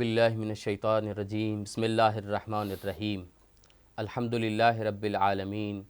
باللہ من الشیطان الرجیم بسم اللہ الرحمن الرحیم الحمدللہ رب العالمین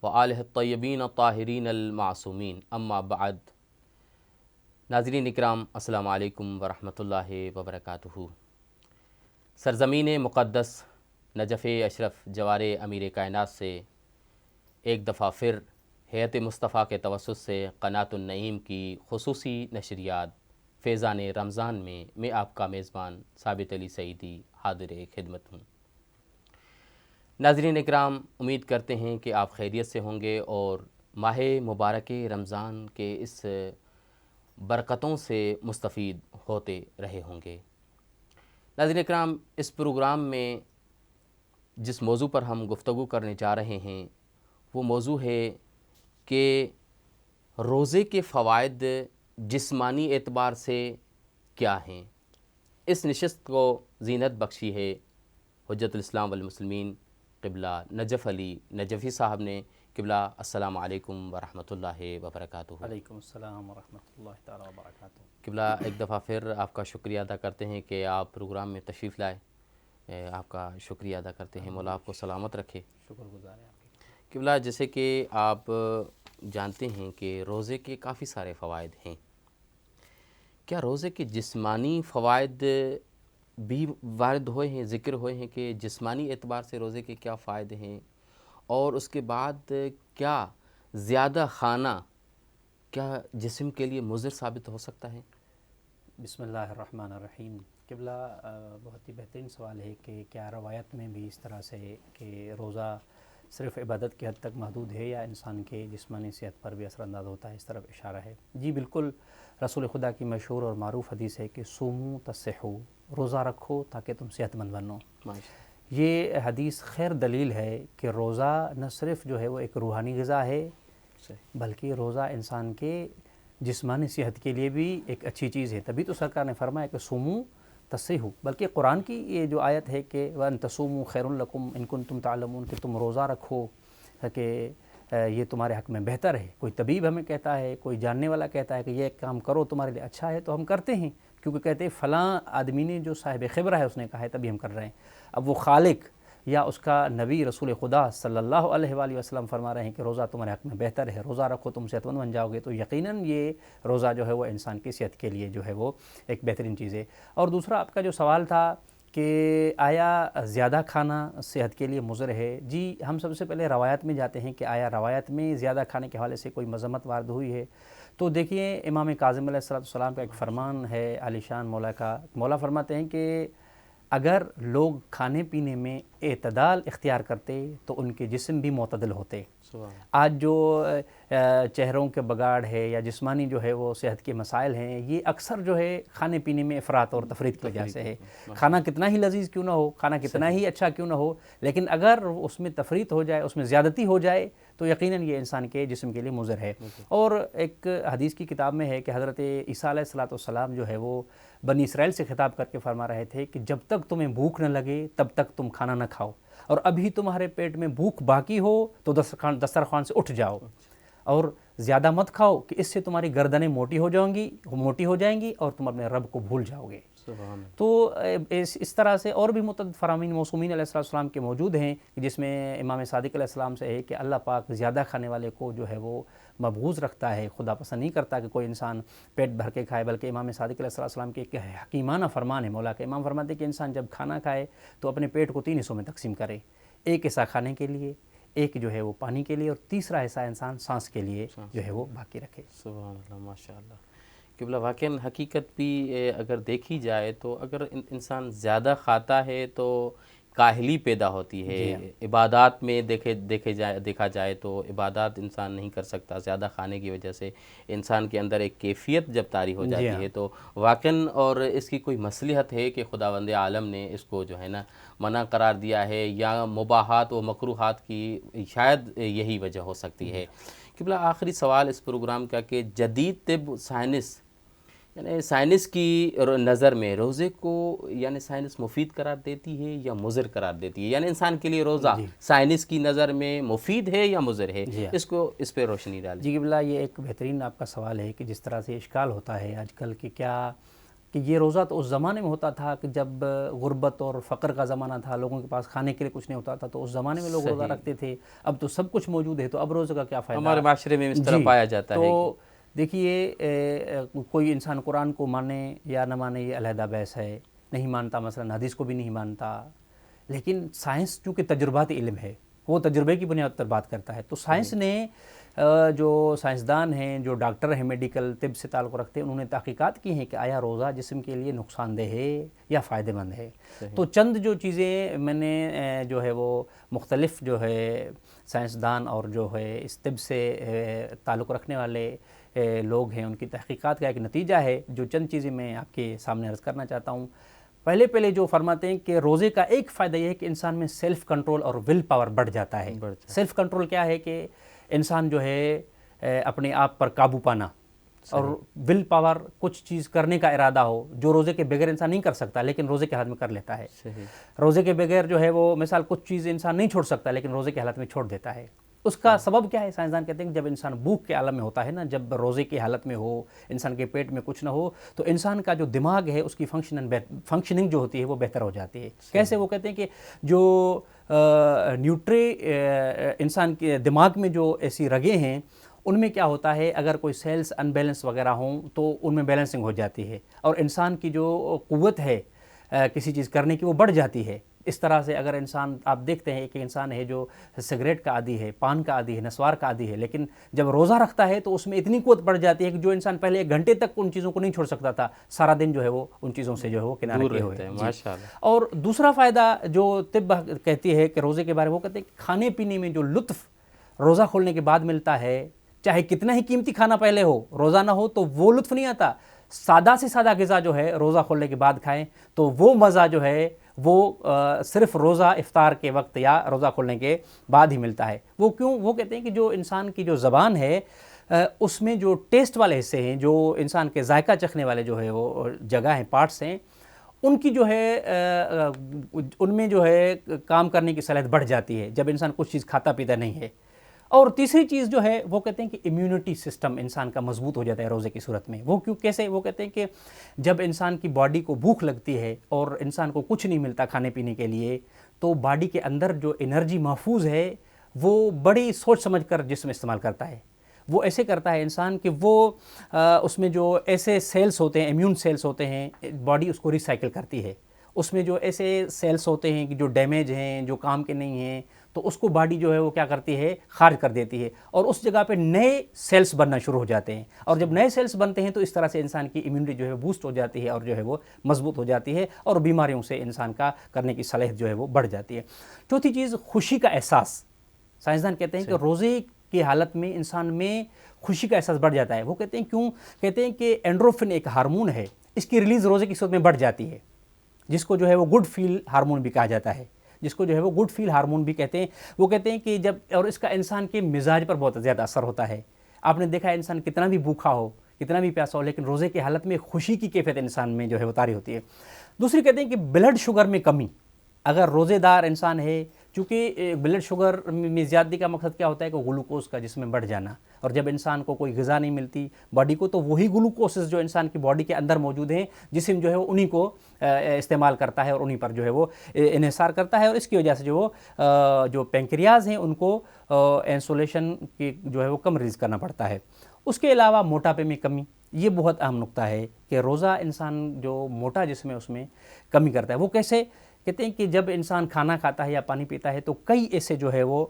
وآلہ الطیبین الطاہرین المعصومین اما بعد۔ ناظرین اکرام، السلام علیکم ورحمۃ اللہ وبرکاتہ۔ سرزمین مقدس نجف اشرف جوار امیر کائنات سے ایک دفعہ پھر ہیئت مصطفیٰ کے توسط سے قناۃ النعیم کی خصوصی نشریات فیضان رمضان میں آپ کا میزبان ثابت علی سعیدی حاضر خدمت ہوں۔ ناظرین اکرام، امید کرتے ہیں کہ آپ خیریت سے ہوں گے اور ماہ مبارک رمضان کے اس برکتوں سے مستفید ہوتے رہے ہوں گے۔ ناظرین اکرام، اس پروگرام میں جس موضوع پر ہم گفتگو کرنے جا رہے ہیں وہ موضوع ہے کہ روزے کے فوائد جسمانی اعتبار سے کیا ہیں۔ اس نشست کو زینت بخشی ہے حجت الاسلام والمسلمین قبلہ نجف علی نجفی صاحب نے۔ قبلہ السلام علیکم ورحمۃ اللہ وبرکاتہ۔ وعلیکم السلام ورحمۃ اللہ تعالیٰ وبرکاتہ۔ قبلہ ایک دفعہ پھر آپ کا شکریہ ادا کرتے ہیں کہ آپ پروگرام میں تشریف لائے، آپ کا شکریہ ادا کرتے ہیں، مولا آپ کو سلامت رکھے۔ شکر گزار ہیں آپ کی۔ قبلہ جیسے کہ آپ جانتے ہیں کہ روزے کے کافی سارے فوائد ہیں، کیا روزے کے جسمانی فوائد بھی وارد ہوئے ہیں، ذکر ہوئے ہیں کہ جسمانی اعتبار سے روزے کے کیا فائدے ہیں، اور اس کے بعد کیا زیادہ کھانا کیا جسم کے لیے مضر ثابت ہو سکتا ہے؟ بسم اللہ الرحمن الرحیم۔ قبلہ بہت ہی بہترین سوال ہے کہ کیا روایت میں بھی اس طرح سے کہ روزہ صرف عبادت کی حد تک محدود ہے یا انسان کے جسمانی صحت پر بھی اثر انداز ہوتا ہے، اس طرف اشارہ ہے۔ جی بالکل، رسول خدا کی مشہور اور معروف حدیث ہے کہ صوموا تصحوا، روزہ رکھو تاکہ تم صحت مند بنو۔ یہ حدیث خیر دلیل ہے کہ روزہ نہ صرف جو ہے وہ ایک روحانی غذا ہے بلکہ روزہ انسان کے جسمانی صحت کے لیے بھی ایک اچھی چیز ہے۔ تبھی تو سرکار نے فرمایا کہ صوموا تصحوا، بلکہ قرآن کی یہ جو آیت ہے کہ وَأَن تَصُومُوا خَيْرٌ لَكُمْ إِن كُنتُمْ تَعْلَمُونَ، کہ تم روزہ رکھو کہ یہ تمہارے حق میں بہتر ہے۔ کوئی طبیب ہمیں کہتا ہے، کوئی جاننے والا کہتا ہے کہ یہ کام کرو تمہارے لیے اچھا ہے، تو ہم کرتے ہیں، کیونکہ کہتے ہیں فلاں آدمی نے جو صاحب خبرہ ہے اس نے کہا ہے تبھی ہم کر رہے ہیں۔ اب وہ خالق یا اس کا نبی رسول خدا صلی اللہ علیہ وآلہ وسلم فرما رہے ہیں کہ روزہ تمہارے حق میں بہتر ہے، روزہ رکھو تم صحت مند بن جاؤ گے، تو یقیناً یہ روزہ جو ہے وہ انسان کی صحت کے لیے جو ہے وہ ایک بہترین چیز ہے۔ اور دوسرا آپ کا جو سوال تھا کہ آیا زیادہ کھانا صحت کے لیے مضر ہے، جی ہم سب سے پہلے روایت میں جاتے ہیں کہ آیا روایت میں زیادہ کھانے کے حوالے سے کوئی مذمت وارد ہوئی ہے؟ تو دیکھیے، امام کاظم علیہ السلام کا ایک فرمان ہے عالی شان مولا کا، مولا فرماتے ہیں کہ اگر لوگ کھانے پینے میں اعتدال اختیار کرتے تو ان کے جسم بھی معتدل ہوتے۔ آج جو چہروں کے بگاڑ ہے یا جسمانی جو ہے وہ صحت کے مسائل ہیں، یہ اکثر جو ہے کھانے پینے میں افراط اور تفریط کی وجہ سے ہے۔ کھانا کتنا ہی لذیذ کیوں نہ ہو، کھانا کتنا ہی اچھا کیوں نہ ہو، لیکن اگر اس میں تفریط ہو جائے، اس میں زیادتی ہو جائے تو یقیناً یہ انسان کے جسم کے لیے مضر ہے۔ اور ایک حدیث کی کتاب میں ہے کہ حضرت عیسیٰ علیہ السلام جو ہے وہ بنی اسرائیل سے خطاب کر کے فرما رہے تھے کہ جب تک تمہیں بھوک نہ لگے تب تک تم کھانا نہ کھاؤ، اور ابھی تمہارے پیٹ میں بھوک باقی ہو تو دسترخوان سے اٹھ جاؤ اور زیادہ مت کھاؤ کہ اس سے تمہاری گردنیں موٹی ہو جائیں گی اور تم اپنے رب کو بھول جاؤ گے۔ تو اس طرح سے اور بھی متعدد فرامین موصومین علیہ السلام کے موجود ہیں، جس میں امام صادق علیہ السلام سے ہے کہ اللہ پاک زیادہ کھانے والے کو جو ہے وہ مبغوض رکھتا ہے، خدا پسند نہیں کرتا کہ کوئی انسان پیٹ بھر کے کھائے، بلکہ امام صادق علیہ السلام کے ایک حکیمانہ فرمان ہے مولا کا۔ امام فرماتے ہیں کہ انسان جب کھانا کھائے تو اپنے پیٹ کو 3 حصوں میں تقسیم کرے، ایک حصہ کھانے کے لیے، ایک جو ہے وہ پانی کے لیے، اور تیسرا حصہ انسان سانس کے لیے جو ہے وہ باقی رکھے۔ سبحان اللہ، ماشاء اللہ۔ قبلہ واقعاً حقیقت بھی اگر دیکھی جائے تو اگر انسان زیادہ کھاتا ہے تو کاہلی پیدا ہوتی ہے۔ عبادات میں دیکھا جائے تو عبادات انسان نہیں کر سکتا زیادہ کھانے کی وجہ سے، انسان کے اندر ایک کیفیت جب طاری ہو جاتی ہے تو واقعاً، اور اس کی کوئی مصلحت ہے کہ خداوند عالم نے اس کو جو ہے نا منع قرار دیا ہے، یا مباحات و مکروہات کی شاید یہی وجہ ہو سکتی ہے۔ قبلہ آخری سوال اس پروگرام کا کہ جدید طب سائنس، یعنی سائنس کی نظر میں روزے کو یعنی سائنس مفید قرار دیتی ہے یا مضر قرار دیتی ہے؟ یعنی انسان کے لیے روزہ سائنس کی نظر میں مفید ہے یا مضر ہے؟ اس پہ روشنی ڈالیں۔ جی قبلہ، یہ ایک بہترین آپ کا سوال ہے کہ جس طرح سے اشکال ہوتا ہے آج کل کہ کیا کہ یہ روزہ تو اس زمانے میں ہوتا تھا کہ جب غربت اور فقر کا زمانہ تھا، لوگوں کے پاس کھانے کے لیے کچھ نہیں ہوتا تھا، تو اس زمانے میں لوگ روزہ رکھتے تھے. اب تو سب کچھ موجود ہے، تو اب روزے کا کیا فائدہ؟ ہمارے معاشرے میں اس طرح پایا جاتا ہے. تو دیکھیے کوئی انسان قرآن کو مانے یا نہ مانے یہ علیحدہ بحث ہے، نہیں مانتا مثلا حدیث کو بھی نہیں مانتا، لیکن سائنس چونکہ تجرباتی علم ہے، وہ تجربے کی بنیاد پر بات کرتا ہے. تو سائنس نے جو سائنسدان ہیں، جو ڈاکٹر ہیں، میڈیکل طب سے تعلق رکھتے ہیں، انہوں نے تحقیقات کی ہیں کہ آیا روزہ جسم کے لیے نقصان دہ ہے یا فائدہ مند ہے. تو چند جو چیزیں میں نے جو ہے وہ مختلف جو ہے سائنسدان اور جو ہے اس طب سے تعلق رکھنے والے لوگ ہیں، ان کی تحقیقات کا ایک نتیجہ ہے، جو چند چیزیں میں آپ کے سامنے عرض کرنا چاہتا ہوں. پہلے جو فرماتے ہیں کہ روزے کا ایک فائدہ یہ ہے کہ انسان میں سیلف کنٹرول اور ول پاور بڑھ جاتا ہے. سیلف کنٹرول کیا ہے کہ انسان جو ہے اپنے آپ پر قابو پانا، اور ول پاور کچھ چیز کرنے کا ارادہ ہو جو روزے کے بغیر انسان نہیں کر سکتا لیکن روزے کے حالت میں کر لیتا ہے. روزے کے بغیر جو ہے وہ مثال کچھ چیز انسان نہیں چھوڑ سکتا لیکن روزے کے حالت میں چھوڑ دیتا ہے. اس کا سبب کیا ہے؟ سائنسدان کہتے ہیں کہ جب انسان بھوک کے عالم میں ہوتا ہے نا، جب روزے کی حالت میں ہو، انسان کے پیٹ میں کچھ نہ ہو، تو انسان کا جو دماغ ہے اس کی فنکشننگ جو ہوتی ہے وہ بہتر ہو جاتی ہے. کیسے؟ وہ کہتے ہیں کہ جو انسان کے دماغ میں جو ایسی رگیں ہیں ان میں کیا ہوتا ہے، اگر کوئی سیلز ان بیلنس وغیرہ ہوں تو ان میں بیلنسنگ ہو جاتی ہے، اور انسان کی جو قوت ہے کسی چیز کرنے کی وہ بڑھ جاتی ہے. اس طرح سے اگر انسان، آپ دیکھتے ہیں کہ انسان ہے جو سگریٹ کا عادی ہے، پان کا عادی ہے، نسوار کا عادی ہے، لیکن جب روزہ رکھتا ہے تو اس میں اتنی قوت بڑھ جاتی ہے کہ جو انسان پہلے 1 گھنٹے تک ان چیزوں کو نہیں چھوڑ سکتا تھا، سارا دن جو ہے وہ ان چیزوں سے جو ہے وہ کنارے کیے ہوئے. اور دوسرا فائدہ جو طب کہتی ہے کہ روزے کے بارے میں، وہ کہتے ہیں کہ کھانے پینے میں جو لطف روزہ کھولنے کے بعد ملتا ہے، چاہے کتنا ہی قیمتی کھانا پہلے ہو، روزہ نہ ہو تو وہ لطف نہیں آتا. سادہ سے سادہ غذا جو ہے روزہ کھولنے کے بعد کھائیں تو وہ مزہ جو ہے وہ صرف روزہ افطار کے وقت یا روزہ کھولنے کے بعد ہی ملتا ہے. وہ کیوں؟ وہ کہتے ہیں کہ جو انسان کی جو زبان ہے اس میں جو ٹیسٹ والے حصے ہیں، جو انسان کے ذائقہ چکھنے والے جو ہے وہ جگہ ہیں، پارٹس ہیں، ان کی جو ہے ان میں جو ہے کام کرنے کی صلاحیت بڑھ جاتی ہے جب انسان کچھ چیز کھاتا پیتا نہیں ہے. اور تیسری چیز جو ہے وہ کہتے ہیں کہ امیونٹی سسٹم انسان کا مضبوط ہو جاتا ہے روزے کی صورت میں. وہ کیوں؟ کیسے؟ وہ کہتے ہیں کہ جب انسان کی باڈی کو بھوک لگتی ہے اور انسان کو کچھ نہیں ملتا کھانے پینے کے لیے، تو باڈی کے اندر جو انرجی محفوظ ہے وہ بڑی سوچ سمجھ کر جسم استعمال کرتا ہے. وہ ایسے کرتا ہے انسان کہ وہ اس میں جو ایسے سیلز ہوتے ہیں، امیون سیلز ہوتے ہیں، باڈی اس کو ریسائیکل کرتی ہے. اس میں جو ایسے سیلز ہوتے ہیں کہ جو ڈیمیج ہیں، جو کام کے نہیں ہیں، تو اس کو باڈی جو ہے وہ کیا کرتی ہے، خارج کر دیتی ہے، اور اس جگہ پہ نئے سیلز بننا شروع ہو جاتے ہیں. اور جب نئے سیلز بنتے ہیں تو اس طرح سے انسان کی امیونٹی جو ہے بوسٹ ہو جاتی ہے اور جو ہے وہ مضبوط ہو جاتی ہے، اور بیماریوں سے انسان کا کرنے کی صلاحیت جو ہے وہ بڑھ جاتی ہے. چوتھی چیز، خوشی کا احساس. سائنسدان کہتے ہیں کہ روزے کی حالت میں انسان میں خوشی کا احساس بڑھ جاتا ہے. وہ کہتے ہیں کیوں؟ کہتے ہیں کہ اینڈروفن ایک ہارمون ہے، اس کی ریلیز روزے کی صورت میں بڑھ جاتی ہے، جس کو جو ہے وہ گڈ فیل ہارمون بھی کہا جاتا ہے، جس کو جو ہے وہ گڈ فیل ہارمون بھی کہتے ہیں. وہ کہتے ہیں کہ جب، اور اس کا انسان کے مزاج پر بہت زیادہ اثر ہوتا ہے. آپ نے دیکھا ہے انسان کتنا بھی بھوکھا ہو، کتنا بھی پیاسا ہو، لیکن روزے کی حالت میں خوشی کی کیفیت انسان میں جو ہے وہ طاری ہوتی ہے. دوسری کہتے ہیں کہ بلڈ شوگر میں کمی. اگر روزے دار انسان ہے، چونکہ بلڈ شوگر میں زیادتی کا مقصد کیا ہوتا ہے کہ گلوکوز کا جسم میں بڑھ جانا، اور جب انسان کو کوئی غذا نہیں ملتی باڈی کو، تو وہی گلوکوزز جو انسان کی باڈی کے اندر موجود ہیں، جسم جو ہے وہ انہی کو استعمال کرتا ہے اور انہی پر جو ہے وہ انحصار کرتا ہے، اور اس کی وجہ سے جو پینکریاز ہیں ان کو انسولیشن کی جو ہے وہ کم ریلیز کرنا پڑتا ہے. اس کے علاوہ موٹاپے میں کمی، یہ بہت اہم نقطہ ہے کہ روزہ انسان جو موٹا جسم ہے اس میں کمی کرتا ہے. وہ کیسے؟ کہتے ہیں کہ جب انسان کھانا کھاتا ہے یا پانی پیتا ہے تو کئی ایسے جو ہے وہ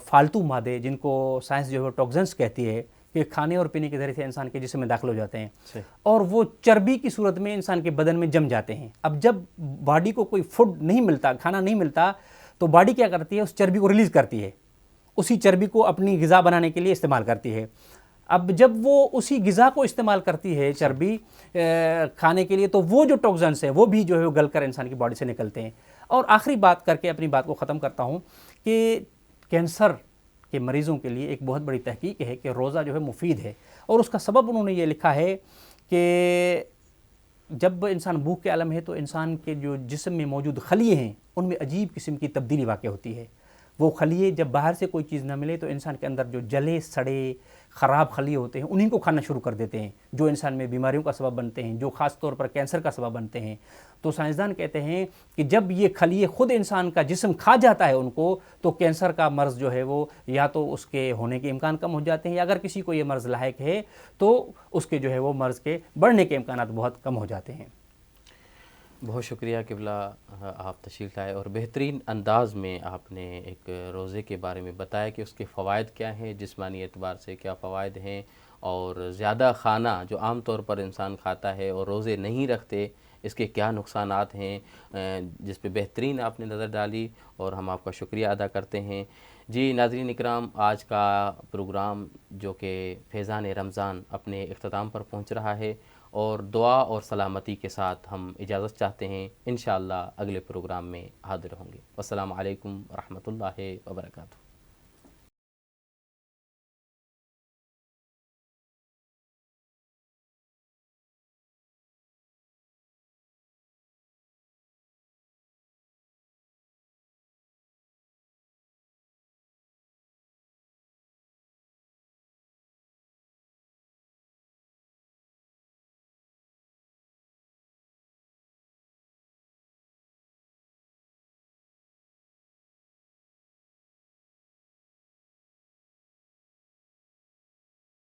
فالتو مادے، جن کو سائنس جو ہے ٹاکسنز کہتی ہے، کہ کھانے اور پینے کے ذریعے سے انسان کے جسم میں داخل ہو جاتے ہیں اور وہ چربی کی صورت میں انسان کے بدن میں جم جاتے ہیں. اب جب باڈی کو کوئی فوڈ نہیں ملتا، کھانا نہیں ملتا، تو باڈی کیا کرتی ہے؟ اس چربی کو ریلیز کرتی ہے، اسی چربی کو اپنی غذا بنانے کے لیے استعمال کرتی ہے. اب جب وہ اسی غذا کو استعمال کرتی ہے چربی کھانے کے لیے، تو وہ جو ٹاکسنز ہیں وہ بھی جو ہے وہ گل کر انسان کی باڈی سے نکلتے ہیں. اور آخری بات کر کے اپنی بات کو ختم کرتا ہوں کہ کینسر کے مریضوں کے لیے ایک بہت بڑی تحقیق ہے کہ روزہ جو ہے مفید ہے، اور اس کا سبب انہوں نے یہ لکھا ہے کہ جب انسان بھوک کے عالم ہے تو انسان کے جو جسم میں موجود خلیے ہیں ان میں عجیب قسم کی تبدیلی واقع ہوتی ہے. وہ خلیے جب باہر سے کوئی چیز نہ ملے تو انسان کے اندر جو جلے سڑے خراب خلیے ہوتے ہیں انہیں کو کھانا شروع کر دیتے ہیں، جو انسان میں بیماریوں کا سبب بنتے ہیں، جو خاص طور پر کینسر کا سبب بنتے ہیں۔ تو سائنسدان کہتے ہیں کہ جب یہ خلیے خود انسان کا جسم کھا جاتا ہے ان کو، تو کینسر کا مرض جو ہے وہ یا تو اس کے ہونے کے امکان کم ہو جاتے ہیں، یا اگر کسی کو یہ مرض لاحق ہے تو اس کے جو ہے وہ مرض کے بڑھنے کے امکانات بہت کم ہو جاتے ہیں۔ بہت شکریہ قبلہ، آپ تشریف لائے اور بہترین انداز میں آپ نے ایک روزے کے بارے میں بتایا کہ اس کے فوائد کیا ہیں، جسمانی اعتبار سے کیا فوائد ہیں، اور زیادہ کھانا جو عام طور پر انسان کھاتا ہے اور روزے نہیں رکھتے اس کے کیا نقصانات ہیں، جس پہ بہترین آپ نے نظر ڈالی اور ہم آپ کا شکریہ ادا کرتے ہیں۔ جی ناظرین اکرام، آج کا پروگرام جو کہ فیضان رمضان اپنے اختتام پر پہنچ رہا ہے، اور دعا اور سلامتی کے ساتھ ہم اجازت چاہتے ہیں، انشاءاللہ اگلے پروگرام میں حاضر ہوں گے۔ والسلام علیکم ورحمۃ اللہ وبرکاتہ۔